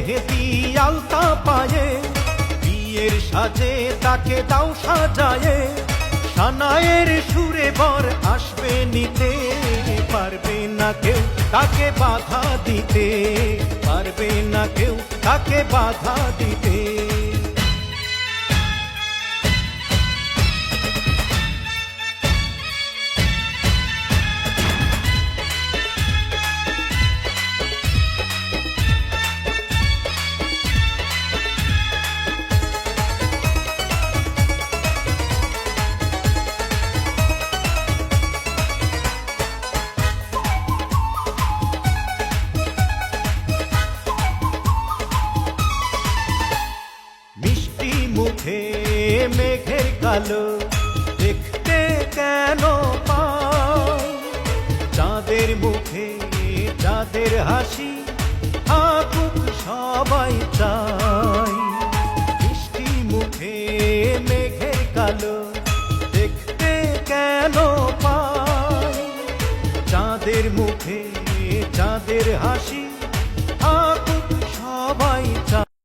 মেহেদি আলতা পায়ে, বিয়ের সাজে তাকে দাও সাজায়ে, সানায়ের সুরে বর আসবে নিতে, পারবে না কেউ তাকে বাধা দিতে, পারবে না কেউ তাকে বাধা দিতে। মুখে মেঘের কালো দেখতে কেন পাই, চাঁদের মুখে চাঁদের হাসি থাকুক সবাই চাই। মিষ্টি মুখে মেঘের কালো দেখতে কেন পাই, চাঁদের মুখে চাঁদের হাসি